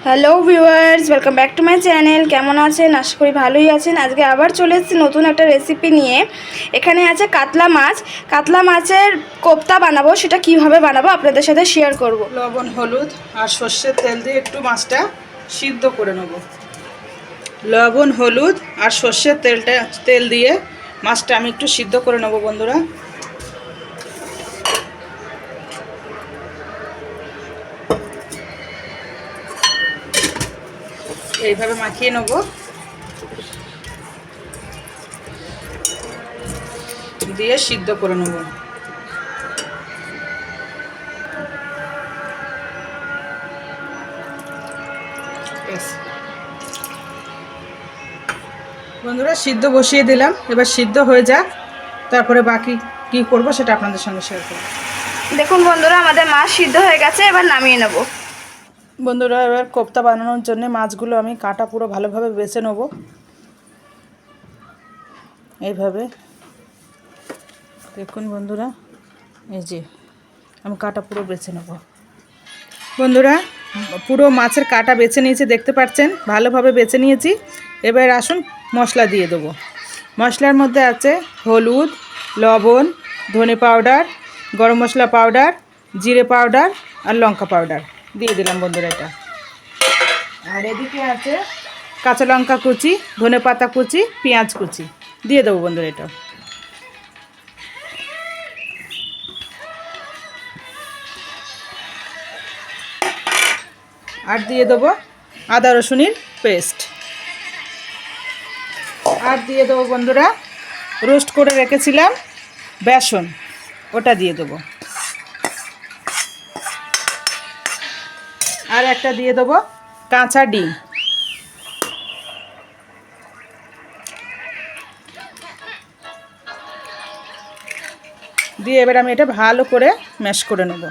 Hello viewers, welcome back to my channel. কেমন আছেন? আশা করি ভালোই আছেন। আজকে আবার চলে এসেছি নতুন একটা রেসিপি নিয়ে। এখানে আছে কাতলা মাছ। কাতলা মাছের কোপ্তা বানাবো। সেটা কিভাবে বানাবো আপনাদের সাথে শেয়ার করব। লবণ, হলুদ আর সর্ষের তেল দিয়ে একটু মাছটা সিদ্ধ করে নেব। লবণ, হলুদ আর সর্ষের তেল দিয়ে মাছটা আমি একটু সিদ্ধ করে নেব বন্ধুরা। এইভাবে মাখিয়ে নেব, দিয়ে সিদ্ধ করে নেব। বন্ধুরা সিদ্ধ বসিয়ে দিলাম, এবার সিদ্ধ হয়ে যাক, তারপরে বাকি কি করব সেটা আপনাদের সঙ্গে শেয়ার করব। দেখুন বন্ধুরা, আমাদের মাছ সিদ্ধ হয়ে গেছে। এবার নামিয়ে নেব। বন্ধুরা এবার কোপ্তা বানানোর জন্য মাছগুলো আমি কাটা পুরো ভালোভাবে বেছে নেব। এইভাবে দেখুন বন্ধুরা, এই যে আমি কাটা পুরো বেছে নেব। বন্ধুরা পুরো মাছের কাটা বেছে নিয়েছি, দেখতে পাচ্ছেন ভালোভাবে বেছে নিয়েছি। এবার আসুন মশলা দিয়ে দেবো। মশলার মধ্যে আছে হলুদ, লবণ, ধনে পাউডার, গরম মশলা পাউডার, জিরে পাউডার আর লঙ্কা পাউডার দিয়ে দিলাম বন্ধুরা এটা। আর এদিকে আছে কাঁচা লঙ্কা কুচি, ধনে পাতা কুচি, পেঁয়াজ কুচি দিয়ে দেবো বন্ধুরা এটা। আর দিয়ে দেবো আদা রসুনের পেস্ট। আর দিয়ে দেবো বন্ধুরা রোস্ট করে রেখেছিলাম বেসন, ওটা দিয়ে দেবো। আর একটা দিয়ে দেবো কাঁচা ডিম। দিয়ে এবার আমি এটা ভালো করে ম্যাশ করে নেব।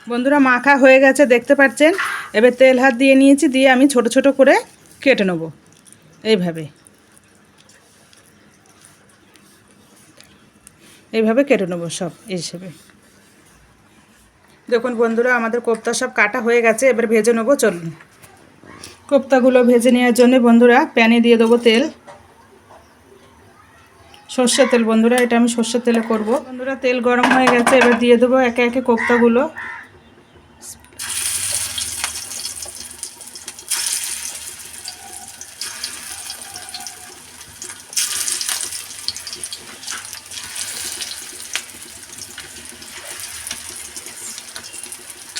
বন্ধুরা মাখা হয়ে গেছে, দেখতে পাচ্ছেন। এবার তেল হাত দিয়ে নিয়েছি, দিয়ে আমি ছোট ছোট করে কেটে নেব এইভাবে। এইভাবে কেটে নেব সব এই হিসেবে। দেখুন বন্ধুরা আমাদের কোপ্তা সব কাটা হয়ে গেছে, এবার ভেজে নেবো। চলুন কোপ্তাগুলো ভেজে নেওয়ার জন্য বন্ধুরা প্যানে দিয়ে দেবো তেল, সর্ষের তেল। বন্ধুরা এটা আমি সর্ষের তেলে করব। বন্ধুরা তেল গরম হয়ে গেছে, এবার দিয়ে দেবো একে একে কোপ্তাগুলো।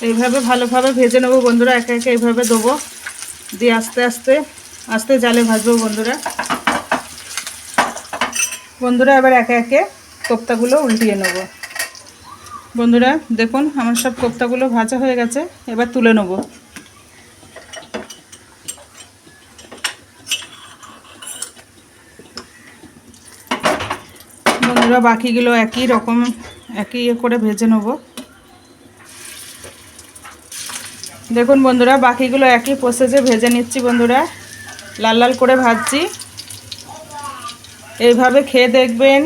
এইভাবে ভালোভাবে ভেজে নেবো বন্ধুরা, একে একে এইভাবে দেবো, দিয়ে আস্তে আস্তে আস্তে জালে ভাজবো বন্ধুরা। বন্ধুরা এবার একে একে কোপ্তাগুলো উল্টিয়ে নেব। বন্ধুরা দেখুন আমার সব কোপ্তাগুলো ভাজা হয়ে গেছে, এবার তুলে নেব। বন্ধুরা বাকিগুলো একই রকম একই করে ভেজে নেব। দেখুন বন্ধুরা বাকিগুলো একই প্রসেসে ভেজে নিচ্ছি বন্ধুরা, লাল লাল করে ভাজছি। এইভাবে খেয়ে দেখবেন,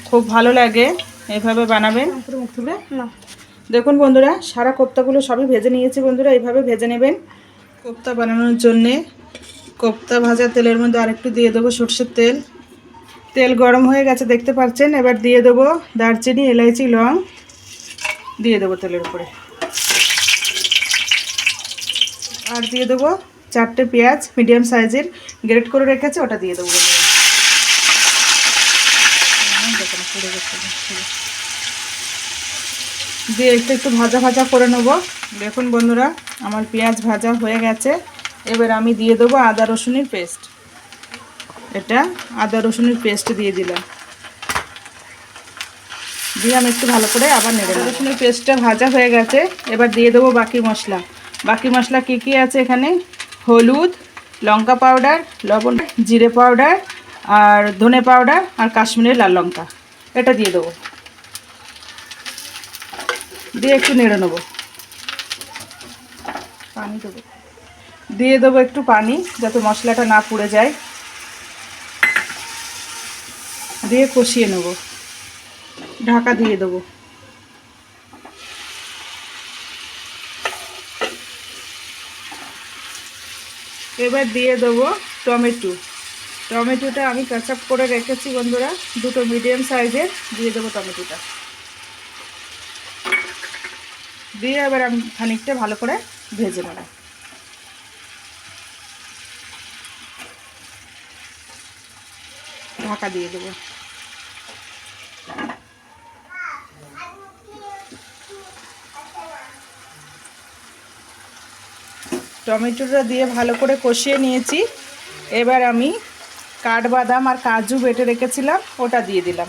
খুব ভালো লাগে, এইভাবে বানাবেন। দেখুন বন্ধুরা সারা কোপ্তাগুলো সবই ভেজে নিয়েছি বন্ধুরা, এইভাবে ভেজে নেবেন। কোপ্তা বানানোর জন্যে কোপ্তা ভাজা তেলের মধ্যে আরেকটু দিয়ে দেবো সর্ষের তেল। তেল গরম হয়ে গেছে দেখতে পাচ্ছেন, এবার দিয়ে দেবো দারচিনি, এলাইচি, লং দিয়ে দেবো তেলের উপরে। আর দিয়ে দেবো 4টে পেঁয়াজ মিডিয়াম সাইজের গ্রেট করে রেখেছে, ওটা দিয়ে দেবো। দিয়ে একটু ভাজা ভাজা করে নেব। দেখুন বন্ধুরা আমার পেঁয়াজ ভাজা হয়ে গেছে, এবার আমি দিয়ে দেবো আদা রসুনের পেস্ট। এটা আদা রসুনের পেস্ট দিয়ে দিলাম, দিয়ে আমি একটু ভালো করে আবার নেড়ে দেবো। রসুনের পেস্টটা ভাজা হয়ে গেছে, এবার দিয়ে দেবো বাকি মশলা। বাকি মশলা কী কী আছে এখানে, হলুদ, লঙ্কা পাউডার, লবণ, জিরে পাউডার আর ধনে পাউডার আর কাশ্মীরের লাল লঙ্কা, এটা দিয়ে দেবো। দিয়ে একটু নেড়ে নেবো। পানি দেবো, দিয়ে দেবো একটু পানি যাতে মশলাটা না পুড়ে যায়, দিয়ে কষিয়ে নেব। ঢাকা দিয়ে দেবো। এবার দিয়ে দেবো টমেটো। টমেটোটা আমি কাঁচাপ করে রেখেছি বন্ধুরা, দুটো মিডিয়াম সাইজের। দিয়ে দেবো টমেটোটা, দিয়ে এবার আমি খানিকটা ভালো করে ভেজে নেব। ঢাকা দিয়ে দেবো। টমেটোটা দিয়ে ভালো করে কষিয়ে নিয়েছি। এবার আমি কাঠবাদাম আর কাজু বেটে রেখেছিলাম, ওটা দিয়ে দিলাম।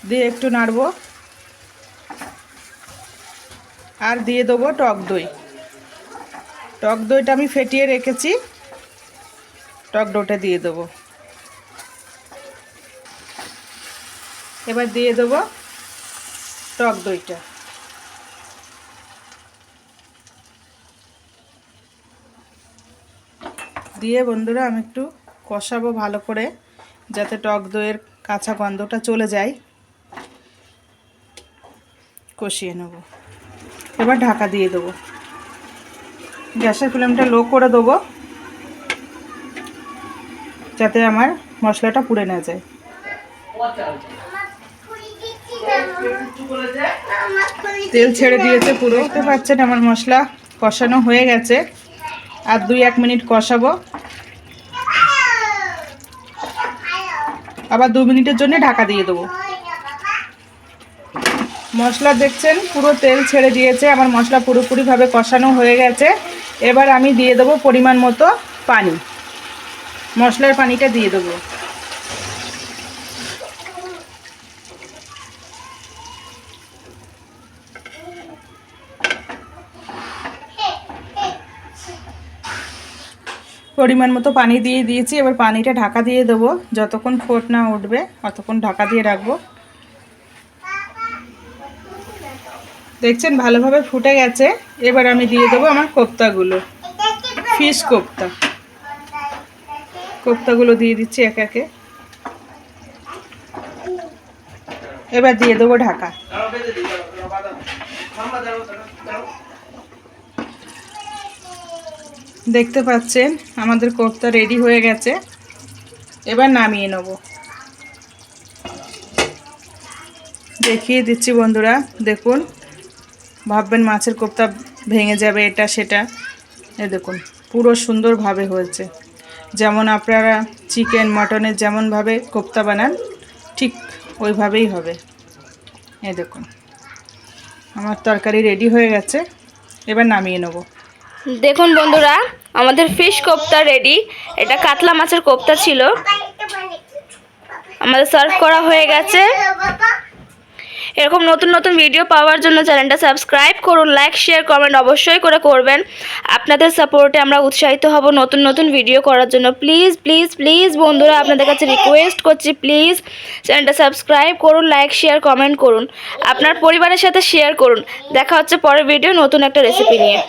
দিয়ে একটু নাড়বো। আর দিয়ে দেবো টক দই। টক দইটা আমি ফেটিয়ে রেখেছি, টক দইটা দিয়ে দেবো। এবার দিয়ে দেবো টক দইটা। দিয়ে বন্ধুরা আমি একটু কষাবো ভালো করে, যাতে টক দইয়ের কাঁচা গন্ধটা চলে যায়। কষিয়ে নেব। এবার ঢাকা দিয়ে দেবো। গ্যাসের ফ্লেমটা লো করে দেবো, যাতে আমার মশলাটা পুড়ে না যায়। তেল ছেড়ে দিয়েছে পুরো, দেখতে পাচ্ছেন আমার মশলা কষানো হয়ে গেছে। আর 2-1 মিনিট কষাবো, আবার 2 মিনিটের জন্য ঢাকা দিয়ে দেবো। মশলা দেখছেন পুরো তেল ছেড়ে দিয়েছে, আমার মশলা পুরোপুরিভাবে কষানো হয়ে গেছে। এবার আমি দিয়ে দেবো পরিমাণ মতো পানি। মশলার পানিটা দিয়ে দেবো। পরিমাণ মতো পানি দিয়ে দিয়েছি। এবার পানিটা ঢাকা দিয়ে দেবো, যতক্ষণ ফোট না উঠবে ততক্ষণ ঢাকা দিয়ে রাখবো। দেখছেন ভালোভাবে ফুটে গেছে। এবার আমি দিয়ে দেবো আমার কোপ্তাগুলো, ফিশ কোপ্তা। কোপ্তাগুলো দিয়ে দিচ্ছি একে একে। এবার দিয়ে দেবো ঢাকা। দেখতে পাচ্ছেন আমাদের কোপ্তা রেডি হয়ে গেছে। এবার নামিয়ে নেব। দেখিয়ে দিচ্ছি বন্ধুরা, দেখুন। ভাববেন মাছের কোপ্তা ভেঙে যাবে এটা সেটা, এ দেখুন পুরো সুন্দরভাবে হয়েছে। যেমন আপনারা চিকেন মটনের যেমনভাবে কোপ্তা বানান ঠিক ওইভাবেই হবে। এ দেখুন আমার তরকারি রেডি হয়ে গেছে। এবার নামিয়ে নেব। দেখুন বন্ধুরা, আমাদের ফিশ কোপ্তা রেডি। এটা কাতলা মাছের কোপ্তা ছিল, আমাদের সার্ভ করা হয়ে গেছে। এরকম নতুন নতুন ভিডিও পাওয়ার জন্য চ্যানেলটা সাবস্ক্রাইব করুন, লাইক শেয়ার কমেন্ট অবশ্যই করে করবেন। আপনাদের সাপোর্টে আমরা উৎসাহিত হব নতুন নতুন ভিডিও করার জন্য। প্লিজ প্লিজ প্লিজ বন্ধুরা, আপনাদের কাছে রিকোয়েস্ট করছি, প্লিজ চ্যানেলটা সাবস্ক্রাইব করুন, লাইক শেয়ার কমেন্ট করুন, আপনার পরিবারের সাথে শেয়ার করুন। দেখা হচ্ছে পরের ভিডিও নতুন একটা রেসিপি নিয়ে।